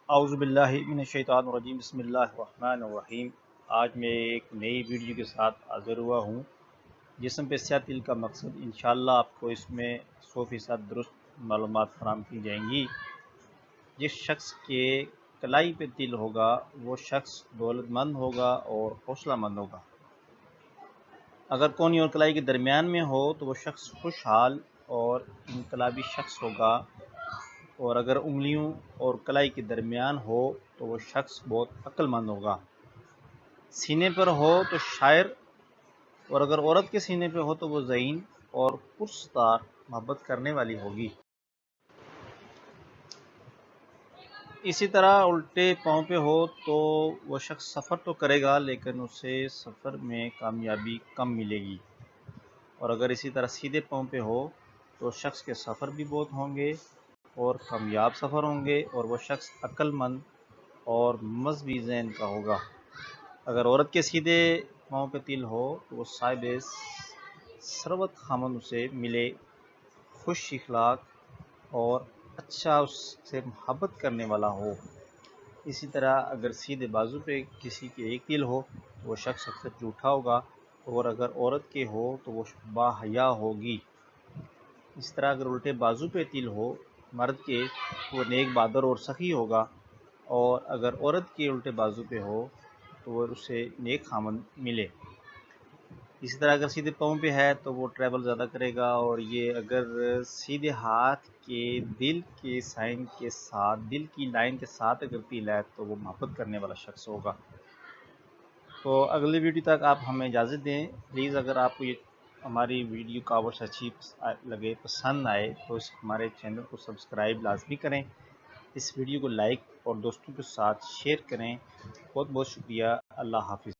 औज़ुबिल्लाहि मिनश्शैतानिर्रजीम बिस्मिल्लाहिर्रहमानिर्रहीम। आज मैं एक नई वीडियो के साथ हाज़िर हुआ हूँ। जिस्म पे स्याह तिल का मकसद इंशाअल्लाह आपको इसमें 100% दुरुस्त मालूमात फराहम की जाएंगी। जिस शख्स के कलाई पे तिल होगा वो शख्स दौलतमंद होगा और हौसलामंद होगा। अगर कोनी और कलाई के दरमियान में हो तो वो शख्स खुशहाल और इनकलाबी शख्स होगा, और अगर उंगलियों और कलाई के दरमियान हो तो वो शख्स बहुत अक्लमंद होगा। सीने पर हो तो शायर, और अगर औरत के सीने पे हो तो वो ज़हीन और पुरस्कार मोहब्बत करने वाली होगी। इसी तरह उल्टे पाँव पे हो तो वो शख्स सफ़र तो करेगा लेकिन उसे सफ़र में कामयाबी कम मिलेगी। और अगर इसी तरह सीधे पाँव पे हो तो शख्स के सफ़र भी बहुत होंगे और कामयाब सफ़र होंगे, और वह शख्स अक्लमंद और मज़हबी ज़हन का होगा। अगर औरत के सीधे पाँव पे तिल हो तो वो साहिब सरवत खामन उसे मिले, खुश इखलाक और अच्छा उससे मोहब्बत करने वाला हो। इसी तरह अगर सीधे बाजू पे किसी के एक तिल हो तो वो शख्स अक्सर झूठा होगा, और अगर औरत के हो तो वो बाहया होगी। इस तरह अगर उल्टे बाजू पे तिल हो मर्द के तो वो नेक, बहादुर और सखी होगा, और अगर औरत के उल्टे बाजू पे हो तो वो उसे नेक खामन मिले। इसी तरह अगर सीधे पाँव पे है तो वो ट्रैवल ज़्यादा करेगा, और ये अगर सीधे हाथ के दिल के साइन के साथ, दिल की लाइन के साथ अगर तिल है तो वो मोहब्बत करने वाला शख्स होगा। तो अगली वीडियो तक आप हमें इजाज़त दें प्लीज़। अगर आपको ये हमारी वीडियो कावश अच्छी लगे, पसंद आए तो हमारे चैनल को सब्सक्राइब लाजमी करें, इस वीडियो को लाइक और दोस्तों के साथ शेयर करें। बहुत बहुत शुक्रिया। अल्लाह हाफिज़।